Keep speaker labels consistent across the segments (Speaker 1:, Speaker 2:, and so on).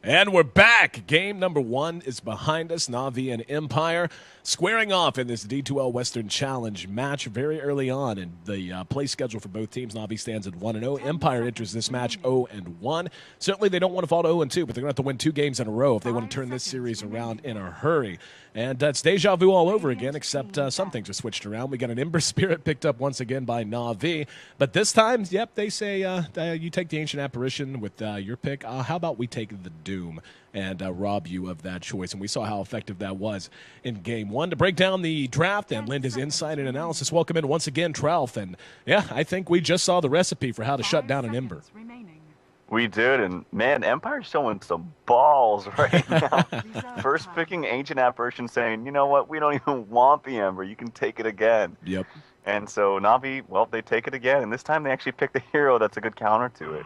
Speaker 1: And we're back. Game number 1 is behind us. Na'Vi and Empire squaring off in this D2L Western Challenge match very early on in the play schedule for both teams. Na'Vi stands at 1-0. Empire enters this match 0-1. Certainly they don't want to fall to 0-2, but they're going to have to win 2 games in a row if they want to turn this series around in a hurry. And it's deja vu all over again, except some things are switched around. We got an Ember Spirit picked up once again by Na'Vi. But this time, yep, they say you take the Ancient Apparition with your pick. How about we take the Doom and rob you of that choice? And we saw how effective that was in Game 1. To break down the draft and lend his insight and analysis, welcome in once again, Tralf. And yeah, I think we just saw the recipe for how to shut down an Ember.
Speaker 2: We did, and man, Empire's showing some balls right now. First picking Ancient Apparition, saying, you know what, we don't even want the Ember, you can take it again.
Speaker 1: Yep.
Speaker 2: And so Na'Vi, well, they take it again, and this time they actually pick the hero that's a good counter to it.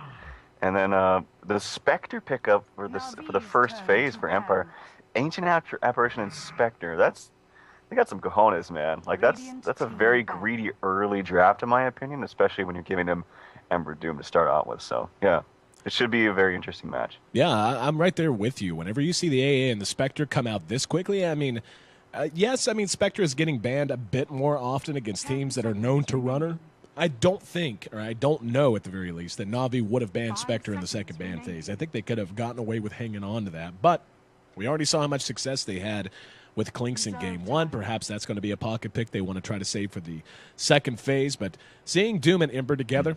Speaker 2: And then the Spectre pickup for the first phase for Empire, Ancient Apparition and Spectre, they got some cojones, man. Like that's a very greedy early draft in my opinion, especially when you're giving them Ember Doom to start out with. So yeah. It should be a very interesting match.
Speaker 1: Yeah, I'm right there with you. Whenever you see the AA and the Spectre come out this quickly, I mean, yes, I mean, Spectre is getting banned a bit more often against teams that are known to run her. I don't think, or I don't know at the very least, that Na'Vi would have banned Spectre in the second ban phase. I think they could have gotten away with hanging on to that. But we already saw how much success they had with Clinks in Game 1. Perhaps that's going to be a pocket pick they want to try to save for the second phase. But seeing Doom and Ember together,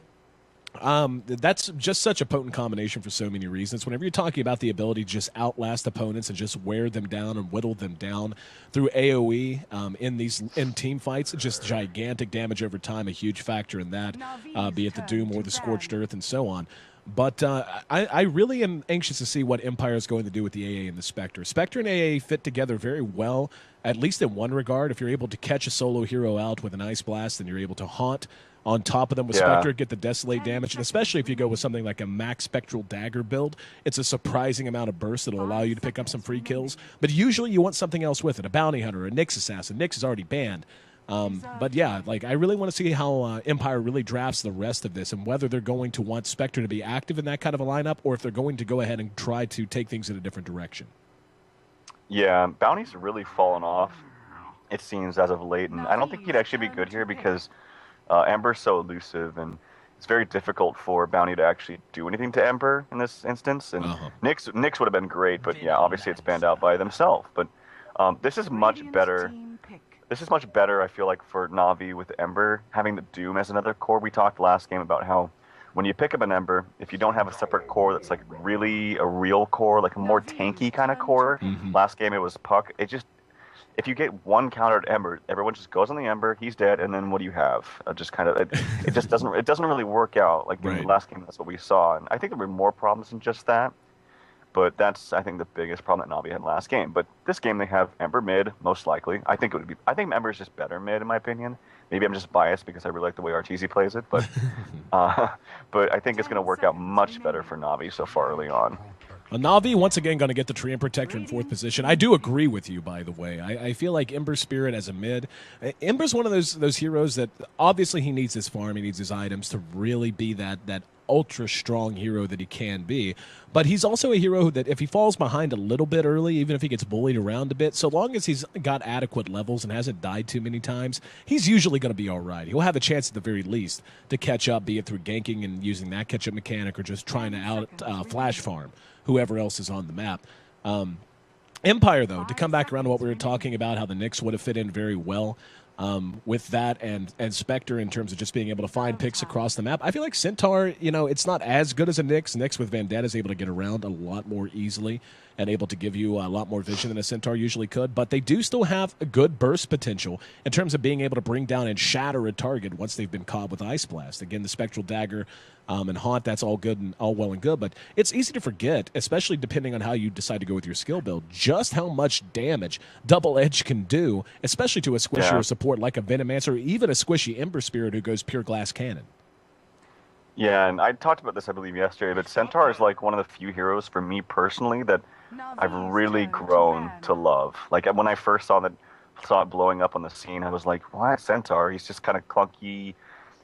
Speaker 1: that's just such a potent combination for so many reasons. Whenever you're talking about the ability to just outlast opponents and just wear them down and whittle them down through AoE in team fights, just gigantic damage over time, a huge factor in that, be it the Doom or the Scorched Earth and so on. But I really am anxious to see what Empire is going to do with the AA and the Spectre. Spectre and AA fit together very well, at least in one regard. If you're able to catch a solo hero out with an Ice Blast, then you're able to haunt on top of them with Spectre, get the Desolate damage, and especially if you go with something like a Max Spectral Dagger build, it's a surprising amount of burst that will allow you to pick up some free kills. But usually you want something else with it, a Bounty Hunter, a Nyx Assassin. Nyx is already banned. But yeah, like I really want to see how Empire really drafts the rest of this and whether they're going to want Spectre to be active in that kind of a lineup or if they're going to go ahead and try to take things in a different direction.
Speaker 2: Yeah, Bounty's really fallen off, it seems, as of late, and I don't think he'd actually be good here because Ember's so elusive, and it's very difficult for Bounty to actually do anything to Ember in this instance. And Nyx would have been great, but yeah, obviously it's banned out by themselves. But this is much better. This is much better, I feel like, for Na'Vi with Ember having the Doom as another core. We talked last game about how when you pick up an Ember, if you don't have a separate core that's like really a real core, like a more tanky kind of core. Last game it was Puck. If you get one countered Ember, everyone just goes on the Ember, he's dead, and then what do you have? Just kind of, it just doesn't really work out. Like in the last game, that's what we saw, and I think there were more problems than just that. But that's, I think, the biggest problem that Na'Vi had last game. But this game they have Ember mid, most likely. I think Ember is just better mid, in my opinion. Maybe I'm just biased because I really like the way RTZ plays it, but I think it's going to work out much better for Na'Vi so far early on.
Speaker 1: Na'Vi, once again, going to get the Treant Protector in 4th position. I do agree with you, by the way. I feel like Ember Spirit as a mid. Ember's one of those heroes that, obviously, he needs his farm, he needs his items to really be that ultra-strong hero that he can be. But he's also a hero that if he falls behind a little bit early, even if he gets bullied around a bit, so long as he's got adequate levels and hasn't died too many times, he's usually going to be all right. He'll have a chance at the very least to catch up, be it through ganking and using that catch-up mechanic or just trying to flash farm whoever else is on the map. Empire, though, to come back around to what we were talking about, how the Nyx would have fit in very well with that and Spectre in terms of just being able to find picks across the map. I feel like Centaur, it's not as good as a Nyx. Nyx with Vendetta is able to get around a lot more easily and able to give you a lot more vision than a Centaur usually could, but they do still have a good burst potential in terms of being able to bring down and shatter a target once they've been caught with Ice Blast. Again, the Spectral Dagger and Haunt, that's all good and all well and good, but it's easy to forget, especially depending on how you decide to go with your skill build, just how much damage Double Edge can do, especially to a squishier support like a Venomancer or even a squishy Ember Spirit who goes pure glass cannon.
Speaker 2: Yeah, and I talked about this, I believe, yesterday, but Centaur is like one of the few heroes for me personally that I've really grown to love. Like when I first saw it blowing up on the scene, I was like, why Centaur? He's just kind of clunky.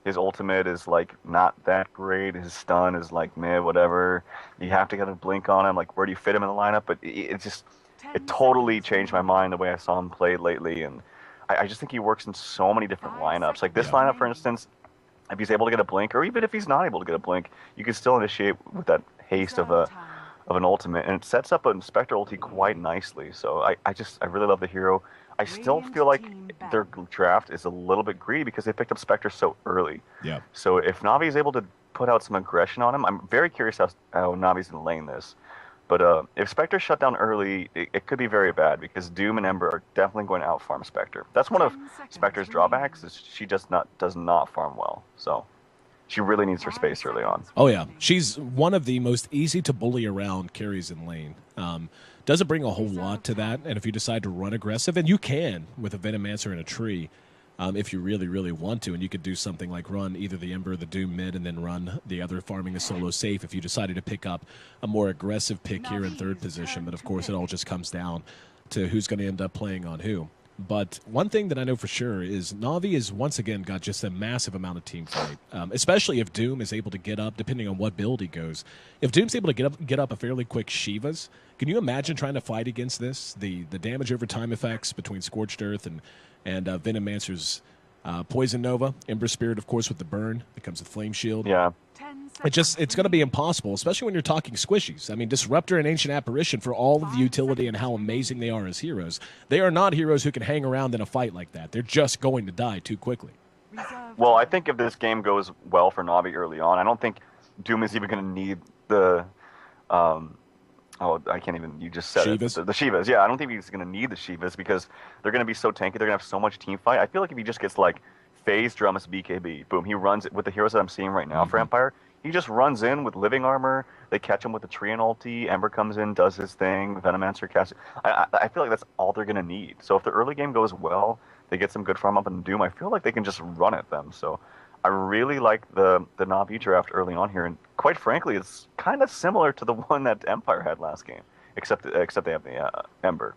Speaker 2: His ultimate is like not that great. His stun is like meh, whatever. You have to get a blink on him. Like, where do you fit him in the lineup? But it totally changed my mind the way I saw him play lately. And I just think he works in so many different lineups. Like this lineup, for instance, if he's able to get a blink, or even if he's not able to get a blink, you can still initiate with that haste of an ultimate, and it sets up a Spectre ulti quite nicely. So I really love the hero. I still feel like their draft is a little bit greedy because they picked up Spectre so early.
Speaker 1: Yeah.
Speaker 2: So if Navi is able to put out some aggression on him, I'm very curious how Navi's going to lane this. But if Spectre shut down early, it could be very bad because Doom and Ember are definitely going to outfarm Spectre. That's one of Spectre's drawbacks, is she does not farm well. So she really needs her space early on.
Speaker 1: Oh, yeah. She's one of the most easy to bully around carries in lane. Doesn't bring a whole lot to that, and if you decide to run aggressive, and you can with a Venomancer and a tree, if you really, really want to, and you could do something like run either the Ember or the Doom mid and then run the other farming the solo safe if you decided to pick up a more aggressive pick here in third position. But, of course, it all just comes down to who's going to end up playing on who. But one thing that I know for sure is Na'Vi has once again got just a massive amount of team fight, especially if Doom is able to get up, depending on what build he goes. If Doom's able to get up a fairly quick Shivas, can you imagine trying to fight against this? The damage over time effects between Scorched Earth and Venomancer's Poison Nova, Ember Spirit, of course, with the burn that comes with Flame Shield.
Speaker 2: Yeah.
Speaker 1: It's going to be impossible, especially when you're talking squishies. I mean, Disruptor and Ancient Apparition, for all of the utility and how amazing they are as heroes, they are not heroes who can hang around in a fight like that. They're just going to die too quickly.
Speaker 2: Well, I think if this game goes well for Na'Vi early on, I don't think Doom is even going to need the I can't even. You just said
Speaker 1: Shivas?
Speaker 2: it. The Shivas. Yeah, I don't think he's going to need the Shivas because they're going to be so tanky. They're going to have so much team fight. I feel like if he just gets like phase Drumus BKB, boom, he runs with the heroes that I'm seeing right now for Empire. He just runs in with living armor. They catch him with the tree and ulti. Ember comes in, does his thing. Venomancer casts. I feel like that's all they're going to need. So if the early game goes well, they get some good farm up in Doom. I feel like they can just run at them. So I really like the Na'Vi draft early on here, and quite frankly, it's kind of similar to the one that Empire had last game, except they have the Ember.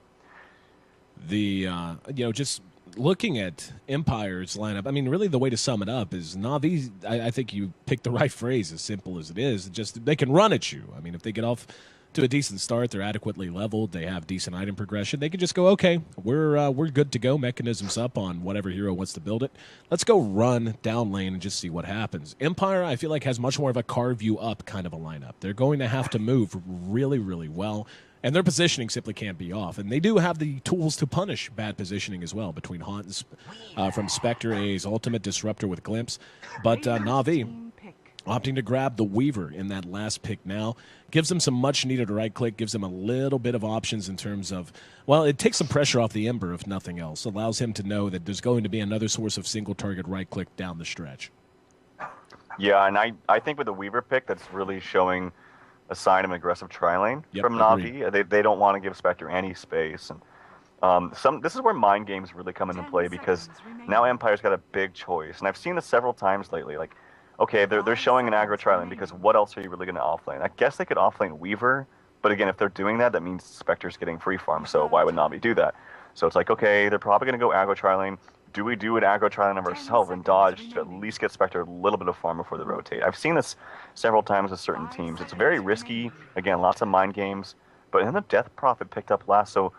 Speaker 1: Just looking at Empire's lineup, I mean, really the way to sum it up is Na'Vi. I think you picked the right phrase, as simple as it is. Just they can run at you. I mean, if they get off to a decent start, they're adequately leveled, they have decent item progression, they can just go, okay, we're good to go, mechanisms up on whatever hero wants to build it. Let's go run down lane and just see what happens. Empire, I feel like, has much more of a carve you up kind of a lineup. They're going to have to move really, really well, and their positioning simply can't be off. And they do have the tools to punish bad positioning as well, between Haunt from Spectre, A's ultimate Disruptor with Glimpse. But Na'Vi opting to grab the Weaver in that last pick now gives them some much-needed right-click, gives them a little bit of options in terms of, well, it takes some pressure off the Ember, if nothing else. Allows him to know that there's going to be another source of single-target right-click down the stretch.
Speaker 2: Yeah, and I think with the Weaver pick, that's really showing a sign of an aggressive tri-lane from Na'Vi. They don't want to give Spectre any space. And this is where mind games really come into play because now Empire's got a big choice. And I've seen this several times lately, like, okay, they're showing an aggro tri-lane because what else are you really going to offlane? I guess they could offlane Weaver, but again, if they're doing that, that means Spectre's getting free farm, so why would Na'Vi do that? So it's like, okay, they're probably going to go aggro tri-lane. Do we do an aggro tri-lane of ourselves and dodge to at least get Spectre a little bit of farm before they rotate? I've seen this several times with certain teams. It's very risky. Again, lots of mind games. But then the Death Prophet picked up last, so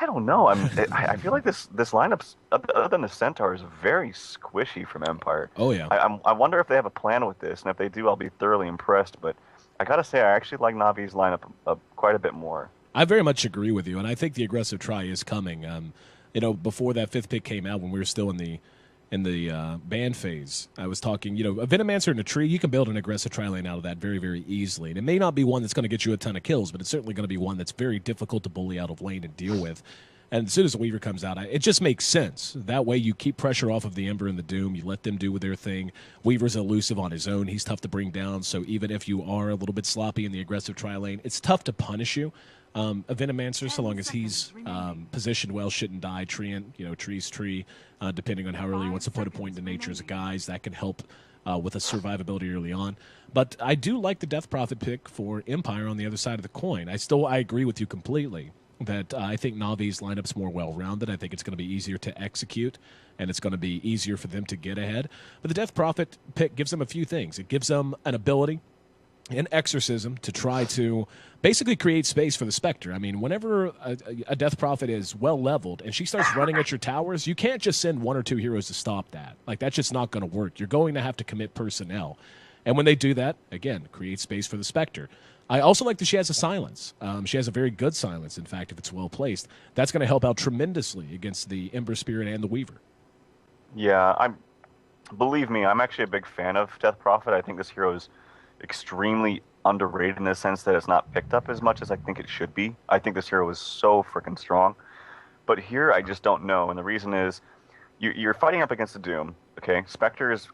Speaker 2: I don't know. I feel like this lineup, other than the Centaur, is very squishy from Empire.
Speaker 1: Oh, yeah.
Speaker 2: I wonder if they have a plan with this, and if they do, I'll be thoroughly impressed. But I got to say, I actually like Navi's lineup quite a bit more.
Speaker 1: I very much agree with you, and I think the aggressive try is coming. Before that fifth pick came out, when we were still in the ban phase, I was talking, a Venomancer in a tree, you can build an aggressive tri-lane out of that very, very easily. And it may not be one that's going to get you a ton of kills, but it's certainly going to be one that's very difficult to bully out of lane and deal with. And as soon as the Weaver comes out, it just makes sense. That way you keep pressure off of the Ember and the Doom. You let them do their thing. Weaver's elusive on his own. He's tough to bring down. So even if you are a little bit sloppy in the aggressive tri-lane, it's tough to punish you. A Venomancer, so long as he's positioned well, shouldn't die. Tree's tree, depending on how early he wants to put a point into nature's guise, that can help with a survivability early on. But I do like the Death Prophet pick for Empire on the other side of the coin. I agree with you completely. that I think Navi's lineup's more well-rounded. I think it's going to be easier to execute, and it's going to be easier for them to get ahead. But the Death Prophet pick gives them a few things. It gives them an ability in Exorcism to try to basically create space for the Spectre. I mean, whenever a Death Prophet is well leveled and she starts running at your towers, you can't just send 1 or 2 heroes to stop that. Like, that's just not going to work. You're going to have to commit personnel. And when they do that, again, create space for the Spectre. I also like that she has a silence. She has a very good silence, in fact, if it's well placed. That's going to help out tremendously against the Ember Spirit and the Weaver.
Speaker 2: Yeah, believe me, I'm actually a big fan of Death Prophet. I think this hero is extremely underrated in the sense that it's not picked up as much as I think it should be. I think this hero is so freaking strong. But here, I just don't know. And the reason is, you're fighting up against a Doom, okay? Spectre is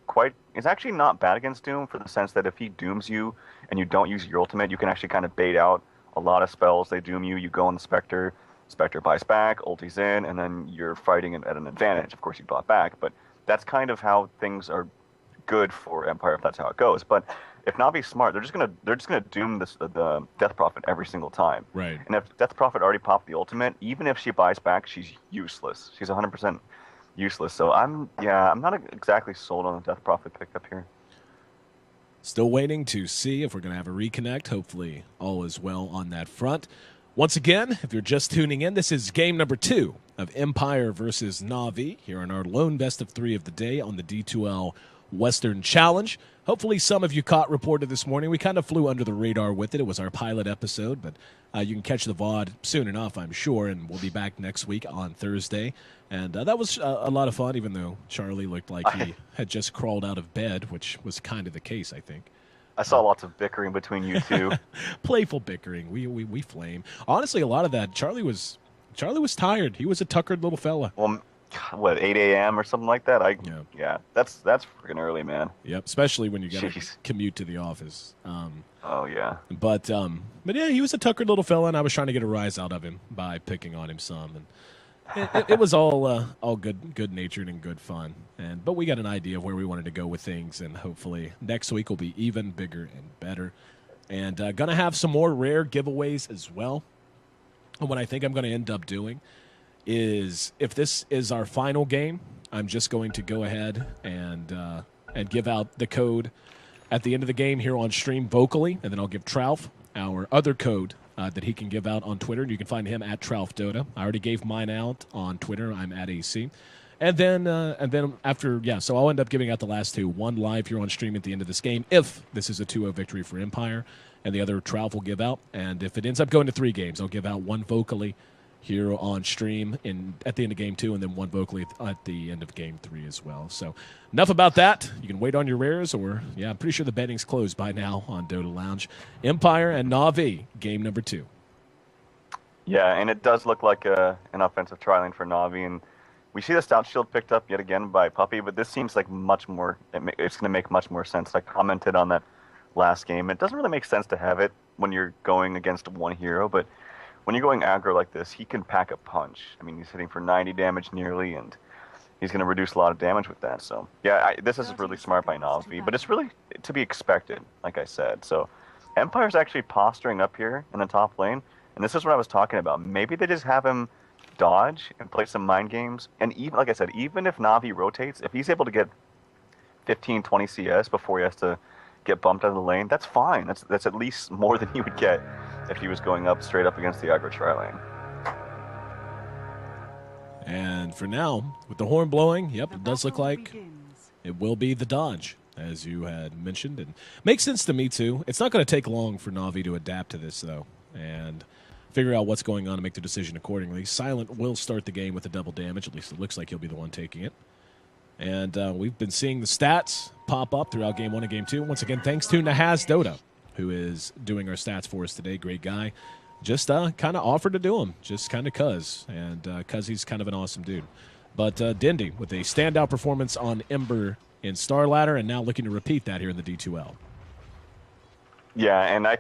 Speaker 2: actually not bad against Doom for the sense that if he dooms you and you don't use your ultimate, you can actually kind of bait out a lot of spells. They doom you, you go on the Spectre, Spectre buys back, ulti's in, and then you're fighting at an advantage. Of course, you bought back, but that's kind of how things are good for Empire if that's how it goes. But if Navi's smart, they're just gonna doom the Death Prophet every single time.
Speaker 1: Right.
Speaker 2: And if Death Prophet already popped the ultimate, even if she buys back, she's useless. She's 100% useless. So I'm not exactly sold on the Death Prophet pickup here.
Speaker 1: Still waiting to see if we're going to have a reconnect. Hopefully all is well on that front. Once again, if you're just tuning in, this is game number 2 of Empire versus Na'Vi here in our lone best of 3 of the day on the D2L Western Challenge. Hopefully some of you caught reported this morning. We kind of flew under the radar with it. It was our pilot episode, but you can catch the VOD soon enough, I'm sure, and we'll be back next week on Thursday. And that was a lot of fun, even though Charlie looked like he had just crawled out of bed, which was kind of the case, I think.
Speaker 2: I saw lots of bickering between you two.
Speaker 1: Playful bickering. We flame. Honestly, a lot of that, Charlie was tired. He was a tuckered little fella.
Speaker 2: Well, what, 8 a.m. or something like that? Yeah, that's freaking early, man.
Speaker 1: Yep, especially when you got to commute to the office.
Speaker 2: Oh yeah.
Speaker 1: But yeah, he was a tuckered little fella, and I was trying to get a rise out of him by picking on him some, and it was all good natured and good fun. But we got an idea of where we wanted to go with things, and hopefully next week will be even bigger and better. And gonna have some more rare giveaways as well. And what I think I'm going to end up doing is, if this is our final game, I'm just going to go ahead and give out the code at the end of the game here on stream vocally, and then I'll give Trouf our other code that he can give out on Twitter, and you can find him at TroufDota. I already gave mine out on Twitter. I'm at AC. And then after, so I'll end up giving out the last 2, one live here on stream at the end of this game, if this is a 2-0 victory for Empire, and the other Trouf will give out. And if it ends up going to 3 games, I'll give out one vocally here on stream at the end of game 2, and then one vocally at the end of game 3 as well. So enough about that. You can wait on your rares, or I'm pretty sure the betting's closed by now on Dota Lounge. Empire and Na'Vi, game number 2.
Speaker 2: Yeah, and it does look like an offensive trialing for Na'Vi, and we see the Stout Shield picked up yet again by Puppey, but this seems like much more. It's going to make much more sense. I commented on that last game. It doesn't really make sense to have it when you're going against one hero, but when you're going aggro like this, he can pack a punch. I mean, he's hitting for 90 damage nearly, and he's going to reduce a lot of damage with that. So, this is really smart by Na'Vi, but it's really to be expected, like I said. So, Empire's actually posturing up here in the top lane, and this is what I was talking about. Maybe they just have him dodge and play some mind games, and even, like I said, even if Na'Vi rotates, if he's able to get 15, 20 CS before he has to get bumped out of the lane, that's fine. That's at least more than he would get if he was going straight up against the aggro tri-lane.
Speaker 1: And for now, with the horn blowing, it does look like it will be the dodge, as you had mentioned. And makes sense to me, too. It's not going to take long for Na'Vi to adapt to this, though, and figure out what's going on and make the decision accordingly. Silent will start the game with a double damage. At least it looks like he'll be the one taking it. And we've been seeing the stats pop up throughout Game 1 and Game 2. Once again, thanks to Nahaz Dota, who is doing our stats for us today. Great guy. Just kind of offered to do them, just kind of cuz. And cuz he's kind of an awesome dude. But Dindy with a standout performance on Ember in Star Ladder, and now looking to repeat that here in the D2L.
Speaker 2: Yeah, and I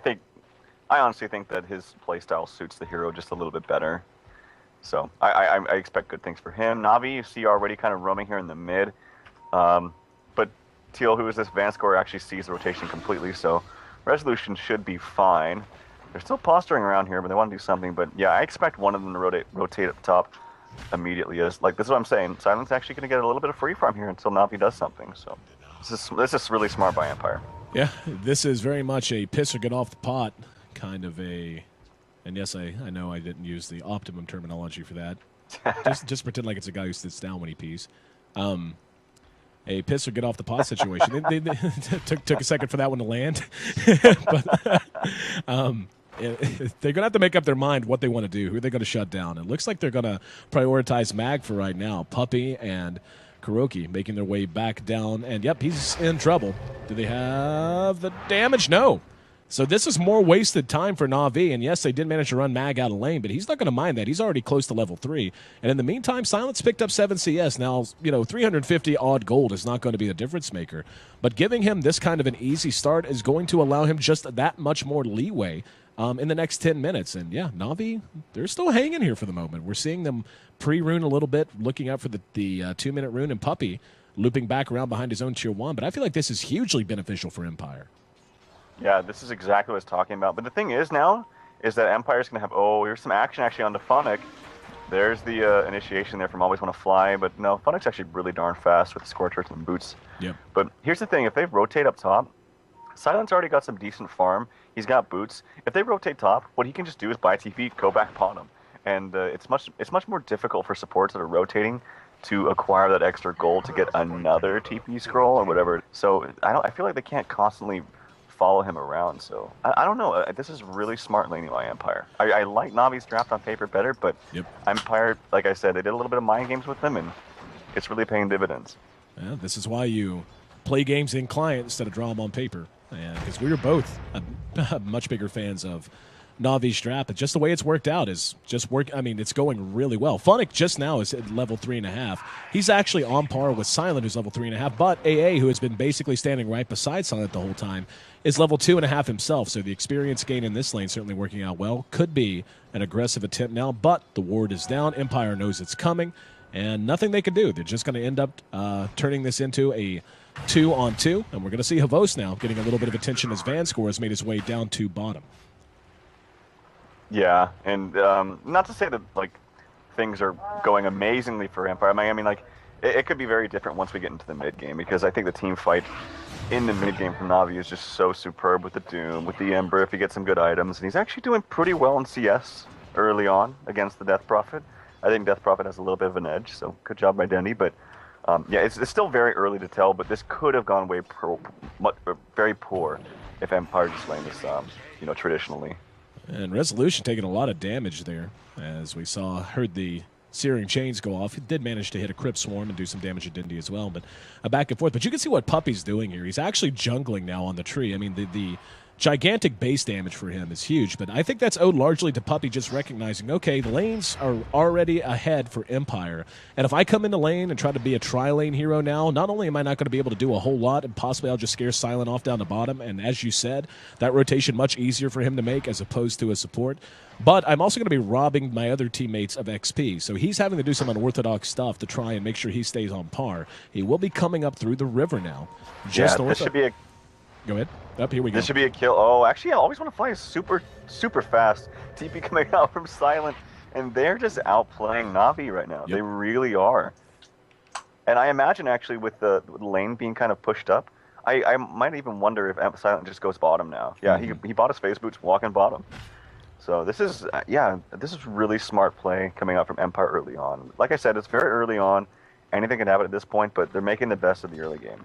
Speaker 2: honestly think that his playstyle suits the hero just a little bit better. So I expect good things for him. Na'Vi, you see already kind of roaming here in the mid. But Teal, who is this Vanscore, actually sees the rotation completely, so resolution should be fine. They're still posturing around here, but they want to do something. But yeah, I expect one of them to rotate up top immediately. As like this is what I'm saying. Silent's actually going to get a little bit of free farm here until Navi does something. So this is really smart by Empire.
Speaker 1: Yeah, this is very much a piss or get off the pot kind of a. And yes, I know I didn't use the optimum terminology for that. just pretend like it's a guy who sits down when he pees. A piss or get off the pot situation. They took a second for that one to land, but they're gonna have to make up their mind what they want to do. Who are they going to shut down? It looks like they're going to prioritize Mag for right now. Puppy and Kuroki making their way back down, and yep, he's in trouble. Do they have the damage? No. So this is more wasted time for Na'Vi, and yes, they did manage to run Mag out of lane, but he's not going to mind that. He's already close to level 3. And in the meantime, Silence picked up 7 CS. Now, 350-odd gold is not going to be the difference maker, but giving him this kind of an easy start is going to allow him just that much more leeway in the next 10 minutes. And yeah, Na'Vi, they're still hanging here for the moment. We're seeing them pre-rune a little bit, looking out for the 2-minute rune, and Puppy looping back around behind his own tier 1, but I feel like this is hugely beneficial for Empire.
Speaker 2: Yeah, this is exactly what I was talking about. But the thing is now is that Empire's going to have, here's some action actually on the Funnick. There's the initiation there from Always Want to Fly. But no, Funnick's actually really darn fast with the Scorcher and boots.
Speaker 1: Yep.
Speaker 2: But here's the thing. If they rotate up top, Silent's already got some decent farm. He's got boots. If they rotate top, what he can just do is buy TP, go back bottom. And it's much more difficult for supports that are rotating to acquire that extra gold to get another TP scroll or whatever. So I feel like they can't constantly follow him around. So I don't know. This is really smart laning by Empire. I like Navi's draft on paper better, but Empire, like I said, they did a little bit of mind games with them, and it's really paying dividends.
Speaker 1: Yeah, this is why you play games in client instead of draw them on paper. Because we were both much bigger fans of Navi's draft, but just the way it's worked out is just work. I mean, it's going really well. Funnick just now is at level 3.5. He's actually on par with Silent, who's level 3.5, but AA, who has been basically standing right beside Silent the whole time, is level 2.5 himself. So the experience gain in this lane certainly working out well. Could be an aggressive attempt now, but the ward is down. Empire knows it's coming, and nothing they can do. They're just going to end up turning this into a 2-on-2, and we're going to see Havos now getting a little bit of attention as Vanscore has made his way down to bottom.
Speaker 2: Yeah, and not to say that like things are going amazingly for Empire. I mean, like it could be very different once we get into the mid game, because I think the team fight in the mid game from Na'Vi is just so superb with the Doom, with the Ember. If he gets some good items, and he's actually doing pretty well in CS early on against the Death Prophet. I think Death Prophet has a little bit of an edge, so good job by Dendy. But yeah, it's still very early to tell. But this could have gone very poor if Empire just playing this, traditionally.
Speaker 1: And Resolution taking a lot of damage there, as we heard the Searing Chains go off. He did manage to hit a Crypt Swarm and do some damage to Dindy as well, but back and forth. But you can see what Puppy's doing here. He's actually jungling now on the tree. I mean, the gigantic base damage for him is huge, but I think that's owed largely to Puppy just recognizing, okay, the lanes are already ahead for Empire, and if I come into lane and try to be a tri-lane hero now, not only am I not going to be able to do a whole lot, and possibly I'll just scare Silent off down the bottom, and as you said, that rotation much easier for him to make as opposed to a support, but I'm also going to be robbing my other teammates of XP, so he's having to do some unorthodox stuff to try and make sure he stays on par. He will be coming up through the river now.
Speaker 2: Just this should be a...
Speaker 1: Go ahead. Up here we go.
Speaker 2: This should be a kill. Oh, actually, I always want to fly is super fast. TP coming out from Silent, and they're just outplaying Na'Vi right now. Yep. They really are. And I imagine actually with the lane being kind of pushed up, I might even wonder if Silent just goes bottom now. Yeah, he bought his phase boots, walking bottom. So this is this is really smart play coming out from Empire early on. Like I said, it's very early on. Anything can happen at this point, but they're making the best of the early game.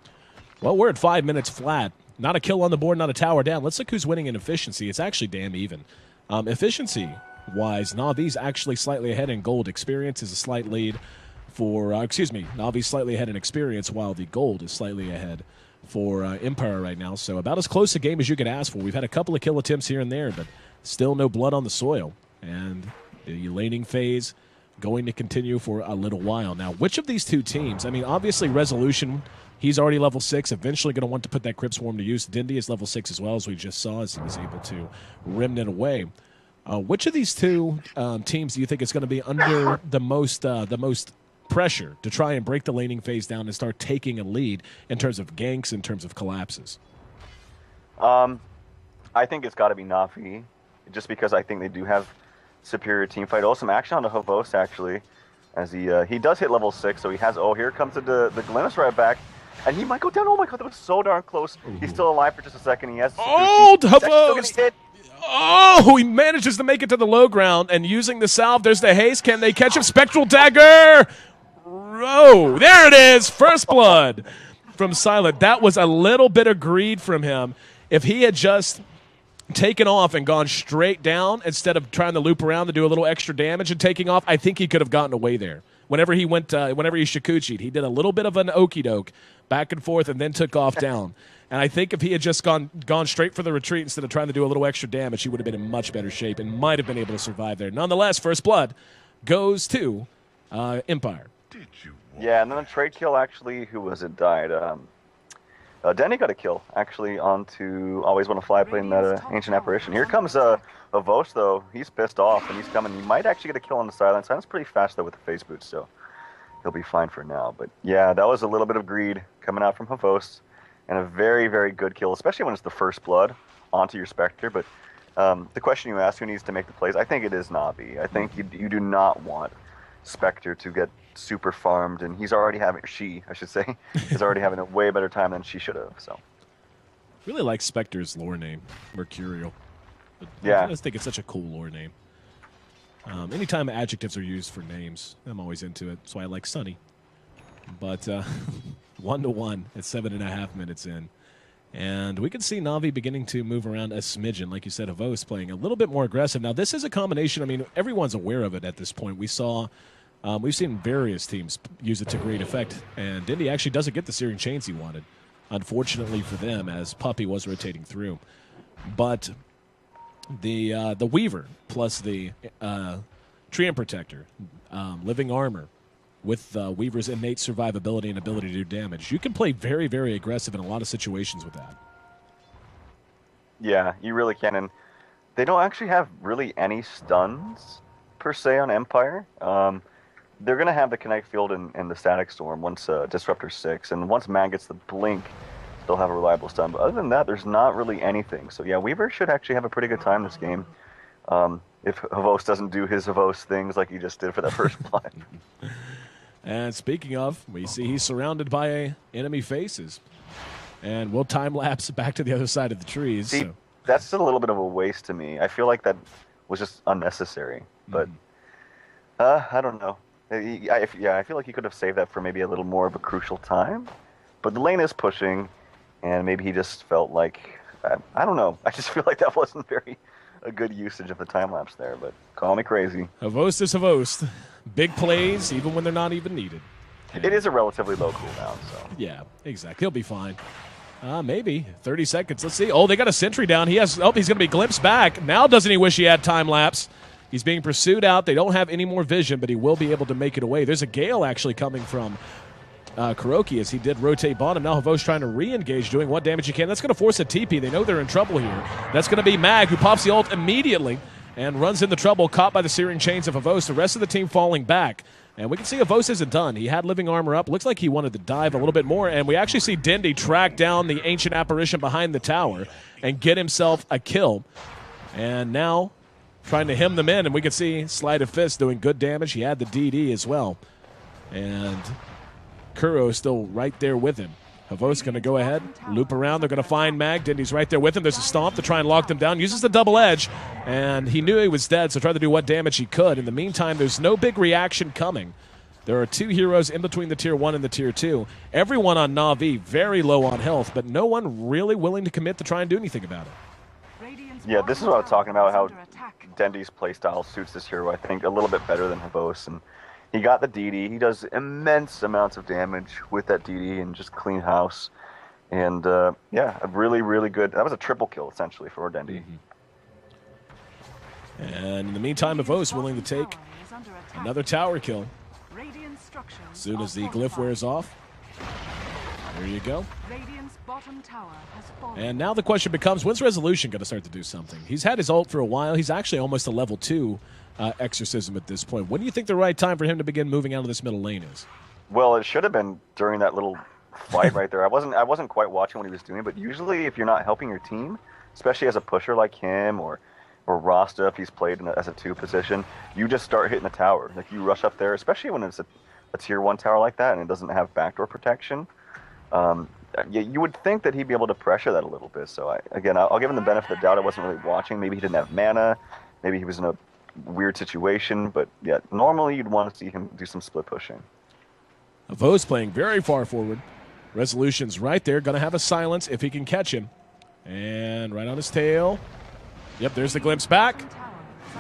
Speaker 1: Well, we're at 5 minutes flat. Not a kill on the board, not a tower down. Let's look who's winning in efficiency. It's actually damn even. Efficiency-wise, Na'Vi's actually slightly ahead in gold. Experience is a slight lead for, Na'Vi's slightly ahead in experience, while the gold is slightly ahead for Empire right now. So about as close a game as you could ask for. We've had a couple of kill attempts here and there, but still no blood on the soil. And the laning phase going to continue for a little while. Now, which of these two teams, I mean, obviously Resolution... He's already level 6, eventually going to want to put that Crypt Swarm to use. Dindy is level 6 as well, as we just saw, as he was able to remnant away. Which of these two teams do you think is going to be under the most pressure to try and break the laning phase down and start taking a lead in terms of ganks, in terms of collapses?
Speaker 2: I think it's got to be Na'Vi. just because I think they do have superior team fight. Oh, some action on the Havos, actually, as he does hit level 6, so he has, oh, here comes the glimpse right back, and he might go down. Oh my god, that was so darn close. Ooh. He's still alive for just a second. He has
Speaker 1: oh, Havos! Oh, he manages to make it to the low ground, and using the salve, there's the haste. Can they catch him? Spectral Dagger! Oh, there it is! First blood from Silent. That was a little bit of greed from him. If he had just taken off and gone straight down instead of trying to loop around to do a little extra damage and taking off, I think he could have gotten away there. Whenever he Shikuchi'd, he did a little bit of an okey doke back and forth and then took off down. And I think if he had just gone straight for the retreat instead of trying to do a little extra damage, he would have been in much better shape and might have been able to survive there. Nonetheless, first blood goes to Empire.
Speaker 2: Yeah, and then a trade kill, actually, who was it died? Denny got a kill, actually, onto Always Want to Fly playing that Ancient Apparition. Here comes Vos, though. He's pissed off, and he's coming. He might actually get a kill on the Silence. Silence pretty fast, though, with the face boot, so he'll be fine for now. But, yeah, that was a little bit of greed coming out from Havos, and a very, very good kill, especially when it's the first blood onto your Spectre. But the question you asked, who needs to make the plays, I think it is Na'Vi. I think you do not want Spectre to get super farmed, and he's already having, is already having a way better time than she should have. So,
Speaker 1: really like Spectre's lore name, Mercurial.
Speaker 2: Yeah,
Speaker 1: I just think it's such a cool lore name. Anytime adjectives are used for names, I'm always into it. That's why I like Sunny. But 1-1 at 7.5 minutes in. And we can see Na'Vi beginning to move around a smidgen. Like you said, Havos playing a little bit more aggressive. Now, this is a combination. I mean, everyone's aware of it at this point. We've seen various teams use it to great effect. And Dindy actually doesn't get the searing chains he wanted, unfortunately for them, as Puppy was rotating through. But the Weaver plus the Treant Protector, Living Armor, with Weaver's innate survivability and ability to do damage, you can play very, very aggressive in a lot of situations with that.
Speaker 2: Yeah, you really can. And they don't actually have really any stuns, per se, on Empire. They're going to have the Kinetic Field and the Static Storm once Disruptor 6. And once Mag gets the Blink, they'll have a reliable stun. But other than that, there's not really anything. So yeah, Weaver should actually have a pretty good time this game. If Havos doesn't do his Havos things like he just did for that first blood.
Speaker 1: And speaking of, we see he's surrounded by enemy faces. And we'll time-lapse back to the other side of the trees.
Speaker 2: See, that's a little bit of a waste to me. I feel like that was just unnecessary. But I don't know. I feel like he could have saved that for maybe a little more of a crucial time. But the lane is pushing, and maybe he just felt like, I don't know. I just feel like that wasn't a good usage of the time-lapse there, but call me crazy.
Speaker 1: Havos is Havos. Big plays, even when they're not even needed.
Speaker 2: It is a relatively low cooldown, so.
Speaker 1: Yeah, exactly. He'll be fine. Maybe. 30 seconds. Let's see. Oh, they got a sentry down. He's going to be glimpsed back. Now doesn't he wish he had time-lapse? He's being pursued out. They don't have any more vision, but he will be able to make it away. There's a Gale actually coming from Kuroki as he did rotate bottom. Now Havos trying to re-engage, doing what damage he can. That's going to force a TP. They know they're in trouble here. That's going to be Mag, who pops the ult immediately and runs into trouble, caught by the searing chains of Havos. The rest of the team falling back. And we can see Havos isn't done. He had living armor up. Looks like he wanted to dive a little bit more. And we actually see Dindy track down the Ancient Apparition behind the tower and get himself a kill. And now trying to hem them in. And we can see Sleight of Fist doing good damage. He had the DD as well. And Kuro is still right there with him. Havos going to go ahead, loop around. They're going to find Mag. Dindy's right there with him. There's a stomp to try and lock them down. Uses the double edge, and he knew he was dead, so tried to do what damage he could. In the meantime, there's no big reaction coming. There are two heroes in between the Tier 1 and the Tier 2. Everyone on Na'Vi very low on health, but no one really willing to commit to try and do anything about it.
Speaker 2: Yeah, this is what I was talking about, how Dendy's playstyle suits this hero, I think, a little bit better than Havos. And he got the DD. He does immense amounts of damage with that DD and just clean house. And, yeah, a really, really good... That was a triple kill, essentially, for Dendy.
Speaker 1: And in the meantime, Havos willing to take another tower kill. As soon as the glyph wears off. There you go. And now the question becomes, when's Resolution going to start to do something? He's had his ult for a while. He's actually almost a level 2 exorcism at this point. When do you think the right time for him to begin moving out of this middle lane is?
Speaker 2: Well, it should have been during that little fight right there. I wasn't quite watching what he was doing, but usually if you're not helping your team, especially as a pusher like him or or Rasta, if he's played as a 2 position, you just start hitting the tower. Like, you rush up there, especially when it's a tier 1 tower like that and it doesn't have backdoor protection. You would think that he'd be able to pressure that a little bit. So, I'll give him the benefit of the doubt. I wasn't really watching. Maybe he didn't have mana. Maybe he was in a weird situation. But, yeah, normally you'd want to see him do some split pushing.
Speaker 1: Vo's playing very far forward. Resolution's right there. Going to have a silence if he can catch him. And right on his tail. Yep, there's the glimpse back.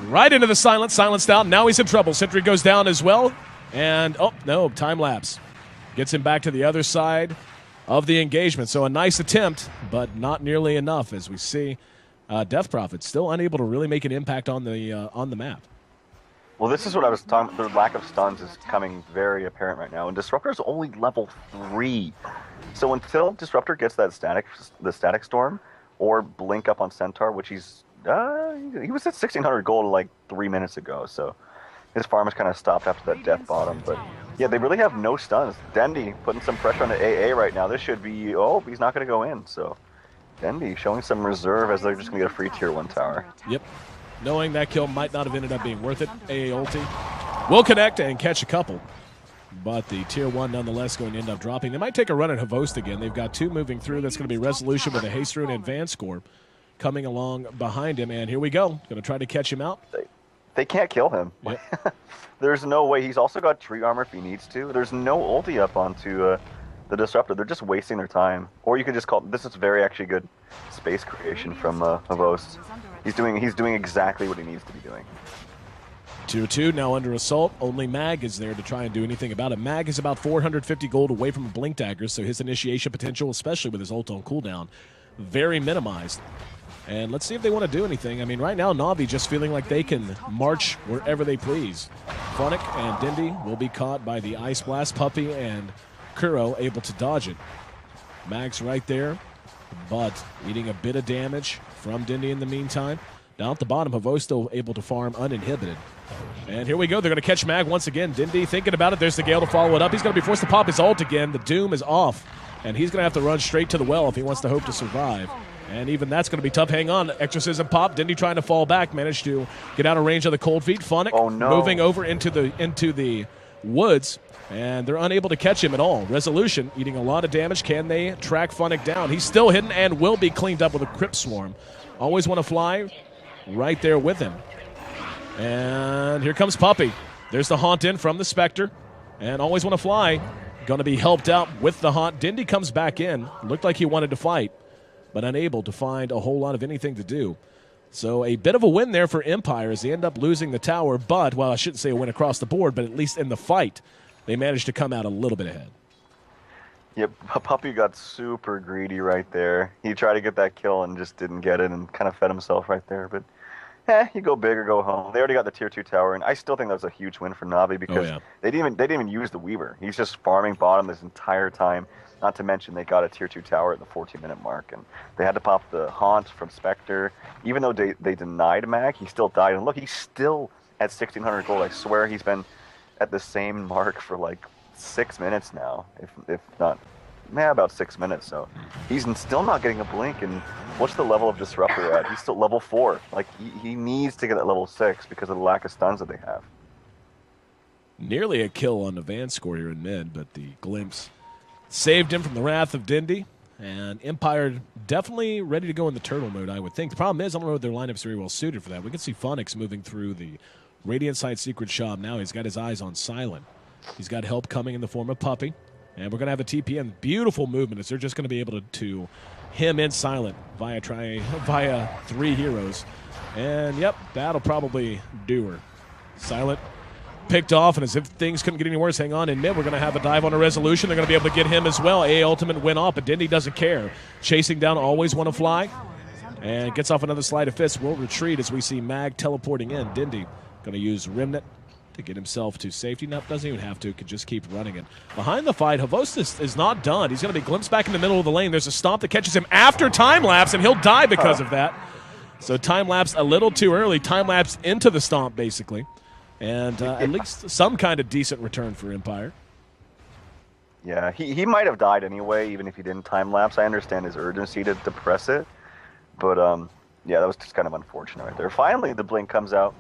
Speaker 1: Right into the silence. Silenced out. Now he's in trouble. Sentry goes down as well. And, oh, no, time lapse. Gets him back to the other side of the engagement. So a nice attempt, but not nearly enough, as we see. Death Prophet still unable to really make an impact on the map.
Speaker 2: Well, this is what I was talking about. The lack of stuns is coming very apparent right now. And Disruptor is only level 3. So until Disruptor gets the static storm or blink up on Centaur, which he was at 1,600 gold like 3 minutes ago. So his farm is kind of stopped after that death bottom. But yeah, they really have no stuns. Dendi putting some pressure on the AA right now. This should be, he's not going to go in. So Dendi showing some reserve as they're just going to get a free tier 1 tower.
Speaker 1: Yep. Knowing that kill might not have ended up being worth it. AA ulti will connect and catch a couple. But the tier 1 nonetheless going to end up dropping. They might take a run at Havost again. They've got 2 moving through. That's going to be Resolution with a Haste Rune and Advance Core coming along behind him. And here we go. Going to try to catch him out.
Speaker 2: They can't kill him.
Speaker 1: Yep.
Speaker 2: There's no way. He's also got tree armor if he needs to. There's no ulti up onto the Disruptor. They're just wasting their time. Or you could just call this is very actually good space creation from Havost. He's doing exactly what he needs to be doing.
Speaker 1: Tier 2 now under assault. Only Mag is there to try and do anything about it. Mag is about 450 gold away from a Blink Dagger, so his initiation potential, especially with his ult on cooldown, very minimized. And let's see if they want to do anything. I mean, right now, Na'Vi just feeling like they can march wherever they please. Funnick and Dendi will be caught by the Ice Blast. Puppey and Kuro able to dodge it. Mag's right there, but eating a bit of damage from Dendi in the meantime. Down at the bottom, Havo still able to farm uninhibited. And here we go. They're going to catch Mag once again. Dendi thinking about it. There's the Gale to follow it up. He's going to be forced to pop his ult again. The Doom is off, and he's going to have to run straight to the well if he wants to hope to survive. And even that's going to be tough. Hang on. Exorcism pop. Dendi trying to fall back. Managed to get out of range of the cold feet. Funnick moving over into the woods. And they're unable to catch him at all. Resolution eating a lot of damage. Can they track Funnick down? He's still hidden and will be cleaned up with a Crypt Swarm. Always want to fly right there with him. And here comes Puppey. There's the Haunt in from the Spectre. And always want to fly. Going to be helped out with the Haunt. Dendi comes back in. Looked like he wanted to fight, but unable to find a whole lot of anything to do. So a bit of a win there for Empire as they end up losing the tower. But, well, I shouldn't say a win across the board, but at least in the fight, they managed to come out a little bit ahead.
Speaker 2: Yep, Puppey got super greedy right there. He tried to get that kill and just didn't get it and kind of fed himself right there. But, you go big or go home. They already got the tier 2 tower, and I still think that was a huge win for Na'Vi because they didn't even use the Weaver. He's just farming bottom this entire time. Not to mention they got a tier 2 tower at the 14-minute mark, and they had to pop the Haunt from Spectre. Even though they denied Mag, he still died. And look, he's still at 1,600 gold. I swear he's been at the same mark for like 6 minutes now, if not, about 6 minutes. So he's still not getting a blink. And what's the level of Disruptor at? He's still level 4. Like he needs to get at level 6 because of the lack of stuns that they have.
Speaker 1: Nearly a kill on the Van score here in mid, but the glimpse saved him from the wrath of Dendi. And Empire definitely ready to go in the turtle mode, I would think. The problem is, I don't know if their lineup's very well suited for that. We can see Phonix moving through the Radiant Side Secret Shop now. He's got his eyes on Silent. He's got help coming in the form of Puppey. And we're going to have a TPM. Beautiful movement as they're just going to be able to him in Silent via 3 heroes. And, yep, that'll probably do her. Silent picked off, and as if things couldn't get any worse, hang on. In mid, we're going to have a dive on a Resolution. They're going to be able to get him as well. A ultimate went off, but Dendi doesn't care. Chasing down, always want to fly. And gets off another Slide of Fist. Will retreat as we see Mag teleporting in. Dendi going to use Remnant to get himself to safety. No, doesn't even have to. Could just keep running it. Behind the fight, Havost is not done. He's going to be glimpsed back in the middle of the lane. There's a stomp that catches him after time lapse, and he'll die because of that. So time lapse a little too early. Time lapse into the stomp, basically. And at least some kind of decent return for Empire.
Speaker 2: Yeah, he might have died anyway, even if he didn't time lapse. I understand his urgency to press it, but Yeah, that was just kind of unfortunate right there. Finally, the blink comes out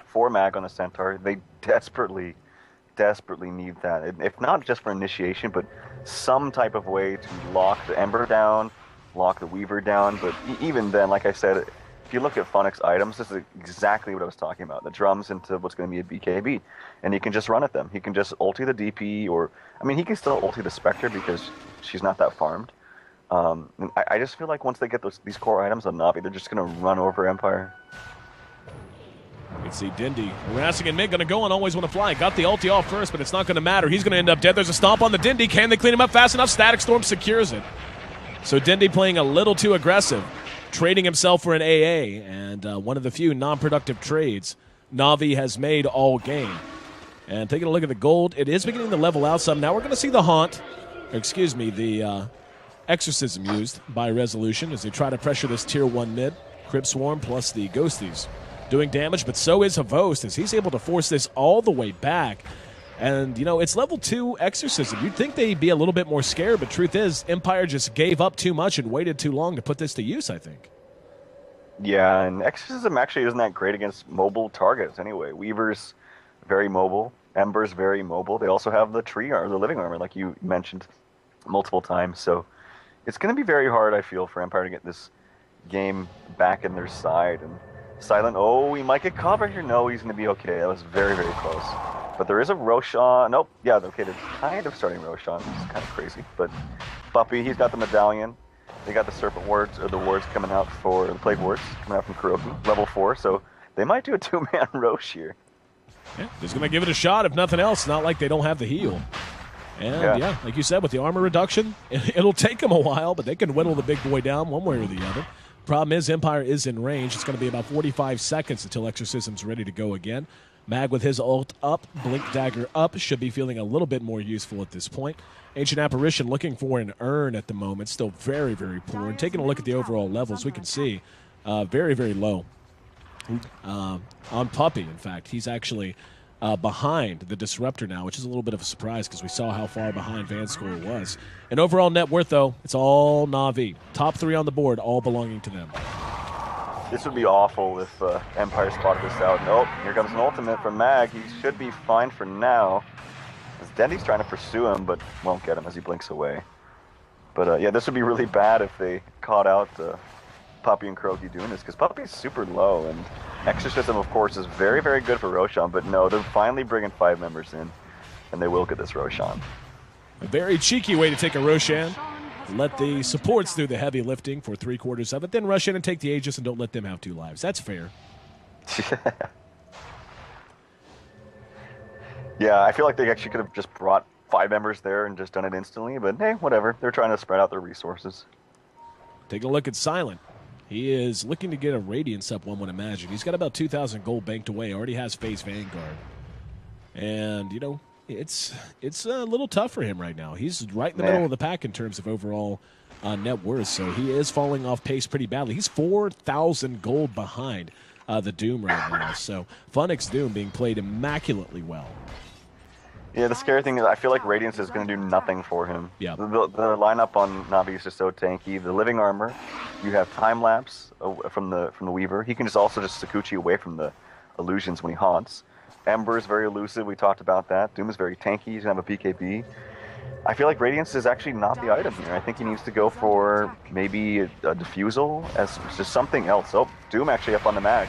Speaker 2: for Mag on a Centaur. They desperately, desperately need that. If not just for initiation, but some type of way to lock the Ember down, lock the Weaver down. But even then, like I said, if you look at Funix items, this is exactly what I was talking about. The drums into what's going to be a BKB. And he can just run at them. He can just ulti the DP, or, I mean, he can still ulti the Spectre because she's not that farmed. And I just feel like once they get these core items on Na'Vi, they're just going to run over Empire.
Speaker 1: You can see Dindy harassing in mid, going to go and always want to fly. Got the ulti off first, but it's not going to matter. He's going to end up dead. There's a stomp on the Dindy. Can they clean him up fast enough? Static Storm secures it. So Dindy playing a little too aggressive, trading himself for an AA, and one of the few non-productive trades Na'Vi has made all game. And taking a look at the gold, it is beginning to level out some. Now we're going to see the Haunt, or excuse me, the Exorcism used by Resolution as they try to pressure this Tier 1 mid. Crypt Swarm plus the Ghosties doing damage, but so is Havost as he's able to force this all the way back. And, you know, it's level 2 Exorcism. You'd think they'd be a little bit more scared, but truth is, Empire just gave up too much and waited too long to put this to use, I think.
Speaker 2: Yeah, and Exorcism actually isn't that great against mobile targets anyway. Weaver's very mobile. Ember's very mobile. They also have the tree or the living armor, like you mentioned multiple times. So it's going to be very hard, I feel, for Empire to get this game back in their side. And Silent, oh, he might get caught right here. No, he's going to be okay. That was very, very close. But there is a Roshan. Nope. Yeah, okay, they're kind of starting Roshan. This is kind of crazy. But Puppy, he's got the medallion. They got the Serpent Wards, or the Wards coming out for the Plague Wards coming out from Kuroki, level 4. So they might do a 2-man Rosh here.
Speaker 1: Yeah, just going to give it a shot, if nothing else. Not like they don't have the heal. And, yeah, like you said, with the armor reduction, it'll take them a while, but they can whittle the big boy down one way or the other. Problem is, Empire is in range. It's going to be about 45 seconds until Exorcism's ready to go again. Mag with his ult up, Blink Dagger up, should be feeling a little bit more useful at this point. Ancient Apparition looking for an urn at the moment, still very, very poor. And taking a look at the overall levels, we can see very, very low. On Puppy, in fact, he's actually behind the Disruptor now, which is a little bit of a surprise because we saw how far behind Vanscore was. And overall net worth, though, it's all Na'Vi. Top 3 on the board, all belonging to them.
Speaker 2: This would be awful if Empire spotted this out. Nope, here comes an ultimate from Mag. He should be fine for now. As Dendy's trying to pursue him, but won't get him as he blinks away. But yeah, this would be really bad if they caught out Puppy and Kuroki doing this, because Puppy's super low, and Exorcism, of course, is very, very good for Roshan, but no, they're finally bringing 5 members in, and they will get this Roshan.
Speaker 1: A very cheeky way to take a Roshan. Let the supports do the heavy lifting for 3/4 of it, then rush in and take the Aegis and don't let them have 2 lives. That's fair.
Speaker 2: Yeah, I feel like they actually could have just brought 5 members there and just done it instantly, but hey, whatever. They're trying to spread out their resources.
Speaker 1: Take a look at Silent. He is looking to get a Radiance up, one would imagine. He's got about 2,000 gold banked away, already has Phase Vanguard. And, you know, it's a little tough for him right now. He's right in the middle of the pack in terms of overall net worth, so he is falling off pace pretty badly. He's 4,000 gold behind the Doom right now, so Funix Doom being played immaculately well.
Speaker 2: Yeah, the scary thing is I feel like Radiance is going to do nothing for him.
Speaker 1: Yeah.
Speaker 2: The lineup on Na'Vi is just so tanky. The Living Armor, you have Time Lapse from the Weaver. He can just also just Sakuchi away from the illusions when he haunts. Ember is very elusive. We talked about that. Doom is very tanky. He's going to have a BKB. I feel like Radiance is actually not the item here. I think he needs to go for maybe a Diffusal as just something else. Oh, Doom actually up on the Mag.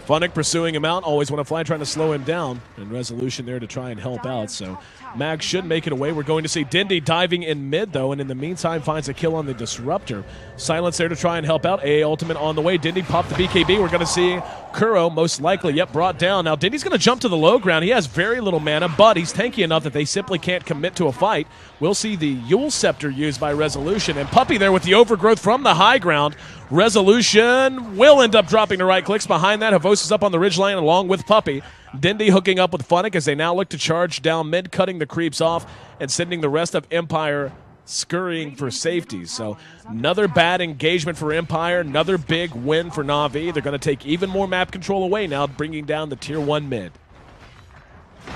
Speaker 1: Funnick pursuing him out, always want to fly, trying to slow him down, and Resolution there to try and help out, so Mag should make it away. We're going to see Dindy diving in mid, though, and in the meantime finds a kill on the Disruptor. Silence there to try and help out. AA ultimate on the way. Dindy popped the BKB. We're going to see Kuro, most likely, brought down. Now, Dindy's going to jump to the low ground. He has very little mana, but he's tanky enough that they simply can't commit to a fight. We'll see the Yule Scepter used by Resolution, and Puppy there with the overgrowth from the high ground. Resolution will end up dropping to right clicks. Behind that, Havos is up on the ridgeline along with Puppy. Dindy hooking up with Funnick as they now look to charge down mid, cutting the creeps off and sending the rest of Empire scurrying for safety. So another bad engagement for Empire, another big win for Na'Vi. They're going to take even more map control away now, bringing down the Tier 1 mid.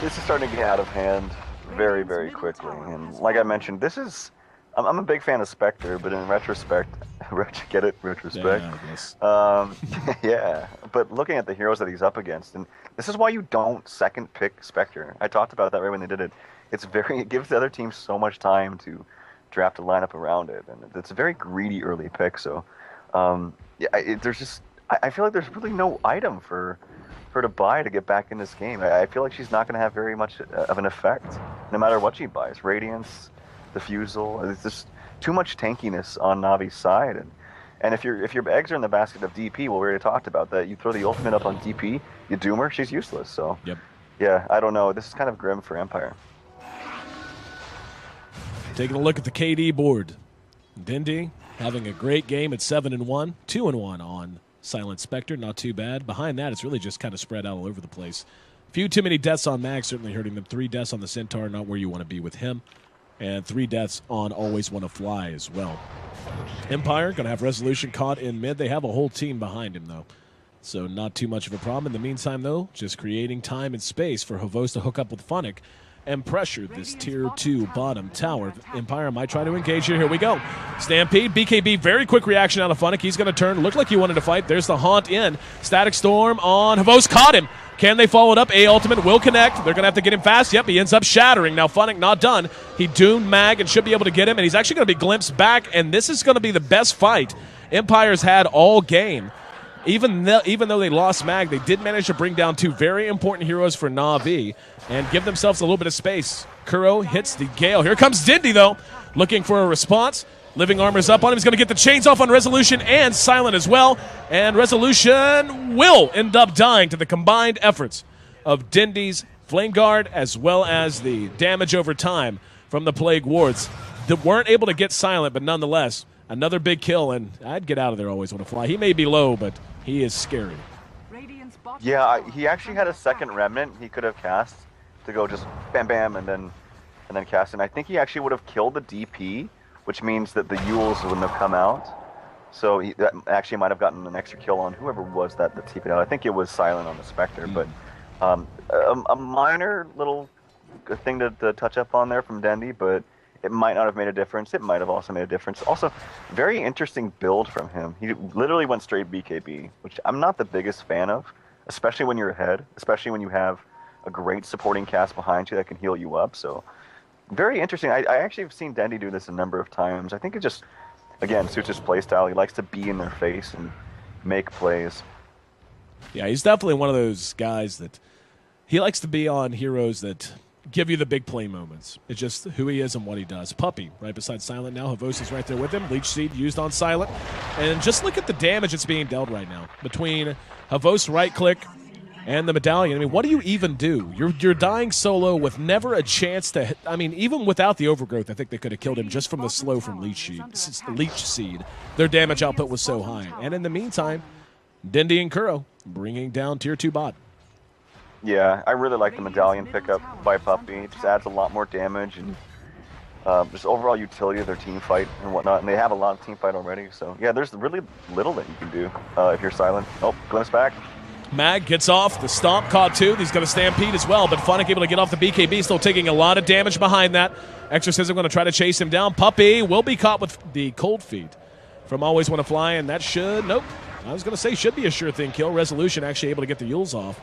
Speaker 2: This is starting to get out of hand very, very quickly. And like I mentioned, this is... I'm a big fan of Spectre, but in retrospect, Get it? Retrospect.
Speaker 1: Yeah, I guess.
Speaker 2: Yeah, but looking at the heroes that he's up against, and this is why you don't second pick Spectre. I talked about that right when they did it. It gives the other team so much time to draft a lineup around it, and it's a very greedy early pick. So, yeah, I feel like there's really no item for her to buy to get back in this game. I feel like she's not going to have very much of an effect, no matter what she buys. Radiance, Diffusal, it's just too much tankiness on Navi's side, and if your eggs are in the basket of DP, well, we already talked about that. You throw the ultimate up on DP, you doom her, she's useless. So,
Speaker 1: yep.
Speaker 2: Yeah, I don't know. This is kind of grim for Empire.
Speaker 1: Taking a look at the KD board, Dindy having a great game at 7-1, 2-1 on Silent Spectre, not too bad. Behind that, it's really just kind of spread out all over the place. Few too many deaths on Mag, certainly hurting them. 3 deaths on the Centaur, not where you want to be with him. And 3 deaths on Always Want to Fly as well. Empire going to have Resolution caught in mid. They have a whole team behind him, though. So not too much of a problem. In the meantime, though, just creating time and space for Havos to hook up with Funnick and pressure this Tier 2 bottom tower. Empire might try to engage here. Here we go. Stampede, BKB, very quick reaction out of Funnick. He's going to turn. Looked like he wanted to fight. There's the Haunt in. Static Storm on Havos. Caught him. Can they follow it up? A ultimate will connect. They're going to have to get him fast. Yep, he ends up shattering. Now Funnick not done. He doomed Mag and should be able to get him, and he's actually going to be glimpsed back, and this is going to be the best fight Empire's had all game. Even though they lost Mag, they did manage to bring down 2 very important heroes for Na'Vi and give themselves a little bit of space. Kuro hits the Gale. Here comes Dindy, though, looking for a response. Living Armor's up on him. He's going to get the chains off on Resolution and Silent as well. And Resolution will end up dying to the combined efforts of Dindy's Flame Guard as well as the damage over time from the Plague Wards that weren't able to get Silent, but nonetheless, another big kill, and I'd get out of there. Always Want to Fly. He may be low, but he is scary.
Speaker 2: Yeah, he actually had a second Remnant he could have cast to go just bam bam and then cast, and I think he actually would have killed the DP, which means that the Yules wouldn't have come out. So that actually might have gotten an extra kill on whoever was that TP'd out. I think it was Silent on the Spectre, but a minor little thing to touch up on there from Dendy, but it might not have made a difference. It might have also made a difference. Also, very interesting build from him. He literally went straight BKB, which I'm not the biggest fan of, especially when you're ahead, especially when you have a great supporting cast behind you that can heal you up. So, very interesting. I actually have seen Dendy do this a number of times. I think it just, again, suits his playstyle. He likes to be in their face and make plays.
Speaker 1: Yeah, he's definitely one of those guys that he likes to be on heroes that give you the big play moments. It's just who he is and what he does. Puppy right beside Silent now. Havos is right there with him. Leech Seed used on Silent. And just look at the damage that's being dealt right now between Havos right-click and the Medallion. I mean, what do you even do? You're dying solo with never a chance to hit. I mean, even without the overgrowth, I think they could have killed him just from the slow from Leech Seed. Their damage output was so high. And in the meantime, Dindy and Kuro bringing down Tier 2 bot.
Speaker 2: Yeah, I really like the Medallion pickup by Puppy. It just adds a lot more damage and just overall utility of their team fight and whatnot. And they have a lot of team fight already. So, yeah, there's really little that you can do if you're Silent. Oh, glimpse back.
Speaker 1: Mag gets off. The stomp caught 2. He's going to stampede as well, but Funnick able to get off the BKB, still taking a lot of damage behind that. Exorcism going to try to chase him down. Puppy will be caught with the Cold Feet from Always Want to Fly, and that should, nope. I was going to say should be a sure thing kill. Resolution actually able to get the Yules off.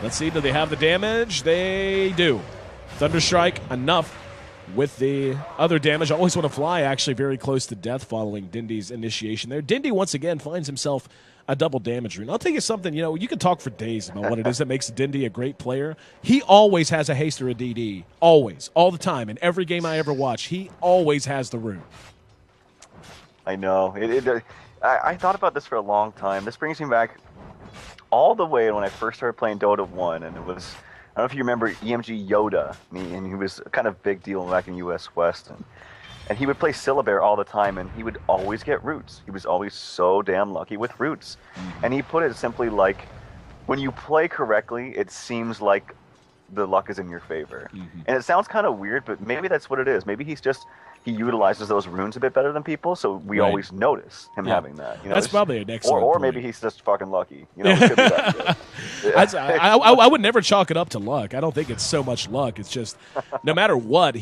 Speaker 1: Let's see, do they have the damage? They do. Thunderstrike enough with the other damage. Always Want to Fly actually very close to death following Dindy's initiation there. Dindy once again finds himself a double damage rune. I'll tell you something, you can talk for days about what it is that makes Dindy a great player. He always has a haste or a DD. Always. All the time. In every game I ever watch, he always has the rune.
Speaker 2: I know. I thought about this for a long time. This brings me back all the way when I first started playing Dota 1, and it was, I don't know if you remember EMG Yoda, and he was a kind of big deal back in US West, and he would play Syllabear all the time, and he would always get roots. He was always so damn lucky with roots. And he put it simply like, when you play correctly, it seems like the luck is in your favor. And it sounds kind of weird, but maybe that's what it is. Maybe he utilizes those runes a bit better than people, so we always notice him having that.
Speaker 1: That's probably an excellent
Speaker 2: or
Speaker 1: point.
Speaker 2: maybe he's just fucking lucky. It could be that good.
Speaker 1: I would never chalk it up to luck. I don't think it's so much luck. It's just no matter what,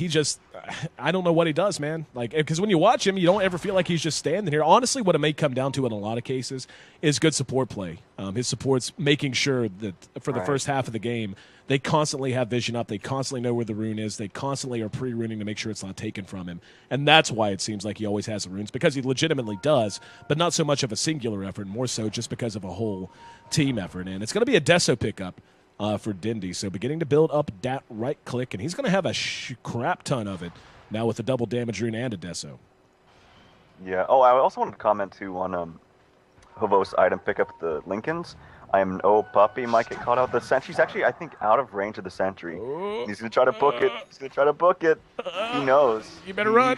Speaker 1: I don't know what he does, man. Like, because when you watch him, you don't ever feel like he's just standing here. Honestly, what it may come down to in a lot of cases is good support play. His support's making sure that for the first half of the game, they constantly have vision up. They constantly know where the rune is. They constantly are pre-runing to make sure it's not taken from him. And that's why it seems like he always has the runes, because he legitimately does, but not so much of a singular effort, more so just because of a whole team effort. And it's going to be a Deso pickup for Dindy. So beginning to build up that right click, and he's going to have a crap ton of it now with a double damage rune and a Deso.
Speaker 2: Yeah. Oh, I also wanted to comment too on Hovos item pickup, the Lincolns. I'm no puppy, might get caught out. The sentry's actually, I think, out of range of the sentry. He's going to try to book it. He's going to try to book it. He knows.
Speaker 1: You better run.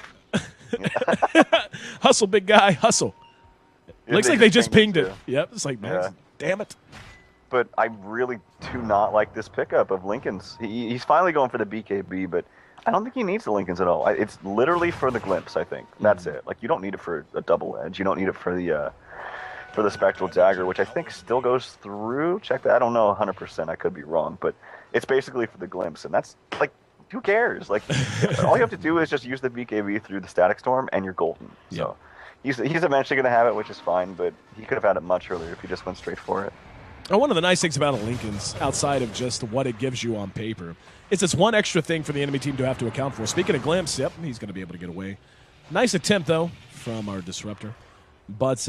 Speaker 1: Hustle, big guy. Hustle. Looks like they just pinged it. Yep. It's like, man, damn it.
Speaker 2: But I really do not like this pickup of Lincolns. He's finally going for the BKB, but I don't think he needs the Lincolns at all. It's literally for the glimpse, I think. That's it. Like, you don't need it for a double edge. You don't need it for the Spectral Dagger, which I think still goes through. Check that. I don't know 100%. I could be wrong, but it's basically for the glimpse, and that's like, who cares? Like, all you have to do is just use the BKB through the Static Storm, and you're golden. Yep. So he's eventually going to have it, which is fine, but he could have had it much earlier if he just went straight for it.
Speaker 1: And one of the nice things about a Lincoln's, outside of just what it gives you on paper, is it's one extra thing for the enemy team to have to account for. Speaking of glimpse, yep, he's going to be able to get away. Nice attempt, though, from our Disruptor. But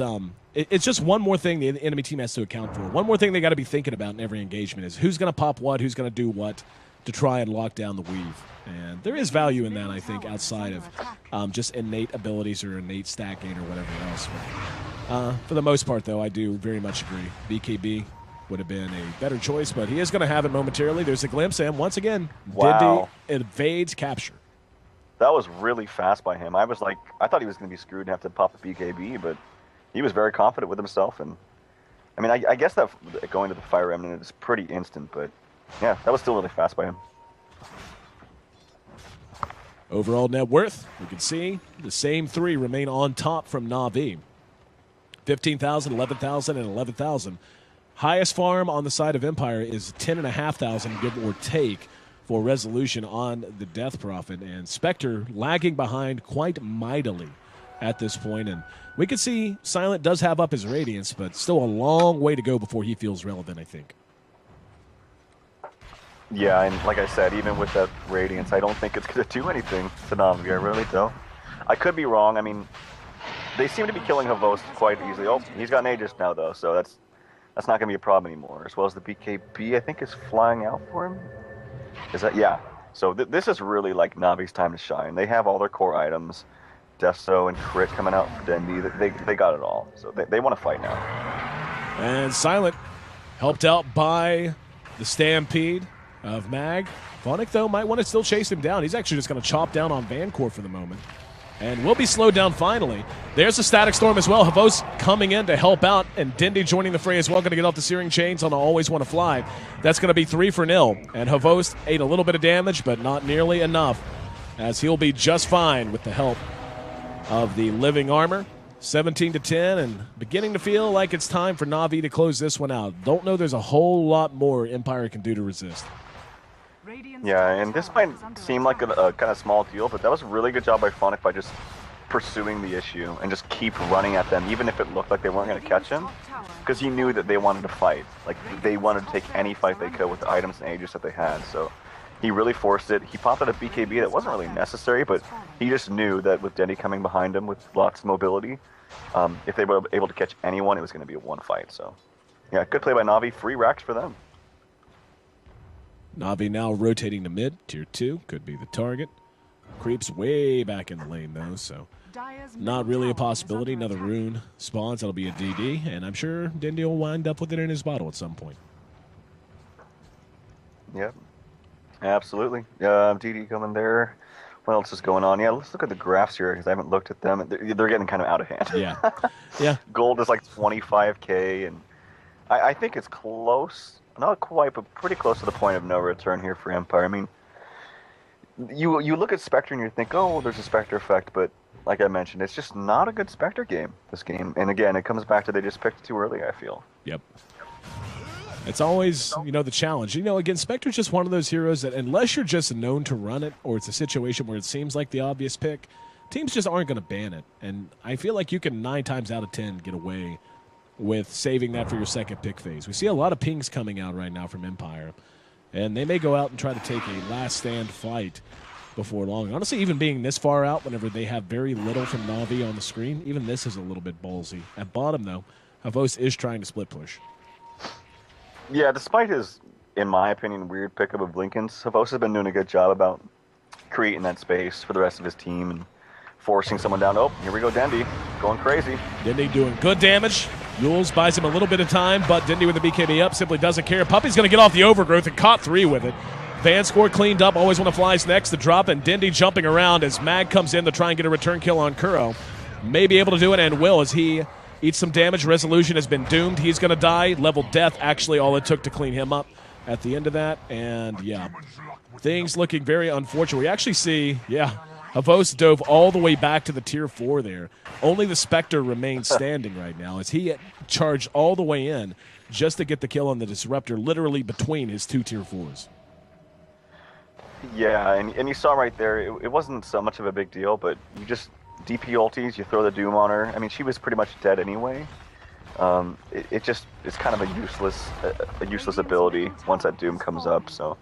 Speaker 1: it's just one more thing the enemy team has to account for. One more thing they got to be thinking about in every engagement is who's going to pop what, who's going to do what to try and lock down the weave. And there is value in that, I think, outside of just innate abilities or innate stack gain or whatever else. But, for the most part, though, I do very much agree. BKB would have been a better choice, but he is going to have it momentarily. There's a glimpse, and once again,
Speaker 2: wow.
Speaker 1: Dindy evades capture.
Speaker 2: That was really fast by him. I thought he was going to be screwed and have to pop the BKB, but he was very confident with himself. And I mean, I guess that going to the Fire Remnant is pretty instant, but yeah, that was still really fast by him.
Speaker 1: Overall net worth, you can see the same three remain on top from Na'Vi. 15,000, 11,000, and 11,000. Highest farm on the side of Empire is 10,500, give or take, for resolution on the Death Prophet. And Spectre lagging behind quite mightily at this point. And we can see Silent does have up his Radiance, but still a long way to go before he feels relevant, I think.
Speaker 2: Yeah, and like I said, even with that Radiance, I don't think it's going to do anything to Na'Vi. I really don't. I could be wrong. I mean, they seem to be killing Havos quite easily. Oh, he's got an Aegis now, though, so that's not going to be a problem anymore. As well as the BKB, I think, is flying out for him. Is that, yeah. So this is really like Navi's time to shine. They have all their core items, Deso and Crit coming out for Dendy. They got it all. So they want to fight now.
Speaker 1: And Silent helped out by the Stampede of Mag. Vonic, though, might want to still chase him down. He's actually just going to chop down on Vancore for the moment. And will be slowed down finally. There's the Static Storm as well. Havos coming in to help out, and Dindy joining the fray as well. Going to get off the Searing Chains on the Always Want to Fly. That's going to be 3-0. And Havos ate a little bit of damage, but not nearly enough, as he'll be just fine with the help of the Living Armor. 17-10, and beginning to feel like it's time for Na'Vi to close this one out. Don't know there's a whole lot more Empire can do to resist.
Speaker 2: Yeah, and this might seem like a kind of small deal, but that was a really good job by Phonic by just pursuing the issue and just keep running at them, even if it looked like they weren't going to catch him, because he knew that they wanted to fight. Like, they wanted to take any fight they could with the items and Aegis that they had, so he really forced it. He popped out a BKB that wasn't really necessary, but he just knew that with Denny coming behind him with lots of mobility, if they were able to catch anyone, it was going to be a one fight. So, yeah, good play by Na'Vi. Free racks for them.
Speaker 1: Na'Vi now rotating to mid. Tier 2 could be the target. Creeps way back in the lane, though, so not really a possibility. Another rune spawns. That'll be a DD, and I'm sure Dindy will wind up with it in his bottle at some point.
Speaker 2: Yep. Absolutely. DD coming there. What else is going on? Yeah, let's look at the graphs here, because I haven't looked at them. They're getting kind of out of hand.
Speaker 1: Yeah. Yeah.
Speaker 2: Gold is like 25K, and I think it's close. Not quite, but pretty close to the point of no return here for Empire. I mean, you look at Spectre and you think, oh, there's a Spectre effect, but like I mentioned, it's just not a good Spectre game, this game. And again, it comes back to they just picked too early, I feel.
Speaker 1: Yep. It's always, the challenge. Again, Spectre's just one of those heroes that unless you're just known to run it or it's a situation where it seems like the obvious pick, teams just aren't going to ban it. And I feel like you can 9 times out of 10 get away with saving that for your second pick phase. We see a lot of pings coming out right now from Empire, and they may go out and try to take a last stand fight before long. Honestly, even being this far out whenever they have very little from Na'Vi on the screen, even this is a little bit ballsy. At bottom, though, Havos is trying to split push.
Speaker 2: Yeah, despite his, in my opinion, weird pickup of Lincoln's, Havos has been doing a good job about creating that space for the rest of his team and forcing someone down. Oh, here we go, Dendy, going crazy.
Speaker 1: Dendy doing good damage. Yules buys him a little bit of time, but Dendy with the BKB up simply doesn't care. Puppy's going to get off the overgrowth and caught 3 with it. Van score cleaned up. Always want to flies next. The drop, and Dendy jumping around as Mag comes in to try and get a return kill on Kuro. May be able to do it, and will as he eats some damage. Resolution has been doomed. He's going to die. Level death, actually, all it took to clean him up at the end of that. And, yeah, things looking very unfortunate. We actually see, Havos dove all the way back to the tier 4 there. Only the Spectre remains standing right now as he charged all the way in just to get the kill on the Disruptor, literally between his 2 tier 4s.
Speaker 2: Yeah, and you saw right there, it wasn't so much of a big deal, but you just DP ultis, you throw the Doom on her. I mean, she was pretty much dead anyway. It's kind of a useless ability once that Doom comes up. So,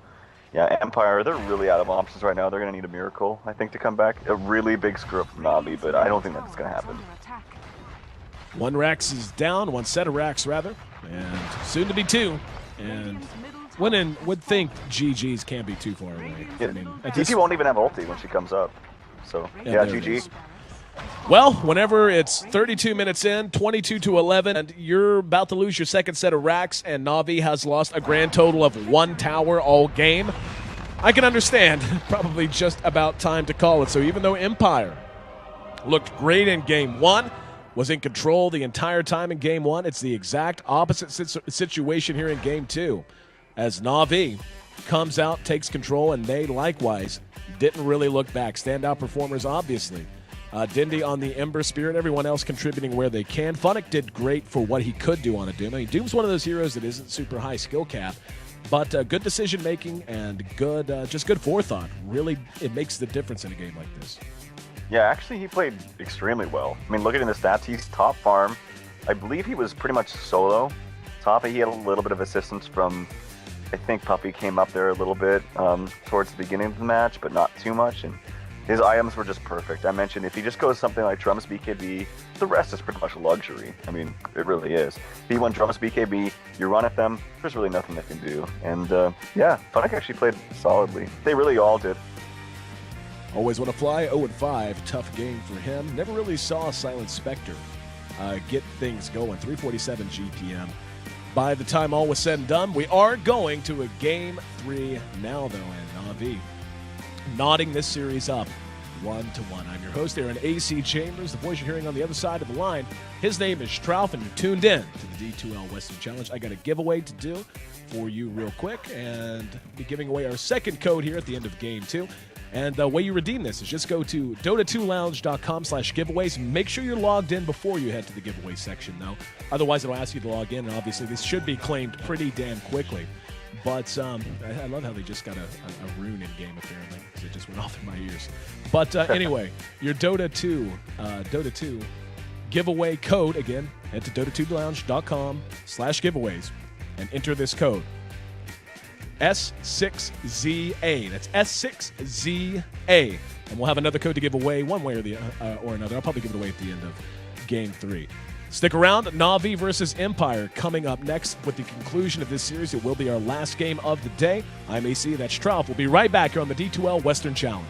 Speaker 2: yeah, Empire, they're really out of options right now. They're going to need a miracle, I think, to come back. A really big screw up from Na'Vi, but I don't think that's going to happen.
Speaker 1: 1 Rax is down, 1 set of Rax, rather, and soon to be 2. And would think GG's can't be too far away.
Speaker 2: Yeah, GG won't even have ulti when she comes up. So, yeah GG.
Speaker 1: Well, whenever it's 32 minutes in, 22-11, and you're about to lose your second set of racks, and Na'Vi has lost a grand total of 1 tower all game, I can understand. Probably just about time to call it. So even though Empire looked great in Game 1, was in control the entire time in Game 1, it's the exact opposite situation here in Game 2. As Na'Vi comes out, takes control, and they likewise didn't really look back. Standout performers, obviously. Dindy on the Ember Spirit, everyone else contributing where they can. Funnick did great for what he could do on a Doom. I mean, Doom's one of those heroes that isn't super high skill cap, but good decision-making and just good forethought. Really, it makes the difference in a game like this.
Speaker 2: Yeah, actually, he played extremely well. I mean, looking at the stats, he's top farm. I believe he was pretty much solo top. He had a little bit of assistance from, I think Puppy came up there a little bit towards the beginning of the match, but not too much. And his items were just perfect. I mentioned if he just goes something like Drums BKB, the rest is pretty much luxury. I mean, it really is. If he went Drums BKB, you run at them, there's really nothing they can do. And yeah, Funnick actually played solidly. They really all did.
Speaker 1: Always want to fly, 0-5, tough game for him. Never really saw Silent Spectre get things going, 347 GPM. By the time all was said and done, we are going to a Game 3 now, though, and Na'Vi nodding this series up 1-1. I'm your host, Aaron AC Chambers. The voice you're hearing on the other side of the line, his name is Strauf, and you're tuned in to the D2L Western Challenge. I got a giveaway to do for you real quick, and be giving away our second code here at the end of Game 2. And the way you redeem this is just go to Dota2Lounge.com/giveaways. Make sure you're logged in before you head to the giveaway section, though. Otherwise, it'll ask you to log in, and obviously this should be claimed pretty damn quickly. But I love how they just got a rune in game, apparently, because it just went off in my ears. But anyway, your Dota 2 giveaway code, again, head to Dota2Lounge.com/giveaways and enter this code. S6ZA. That's S6ZA. And we'll have another code to give away one way or another. I'll probably give it away at the end of Game 3. Stick around. Na'Vi versus Empire coming up next with the conclusion of this series. It will be our last game of the day. I'm AC. That's Strauf. We'll be right back here on the D2L Western Challenge.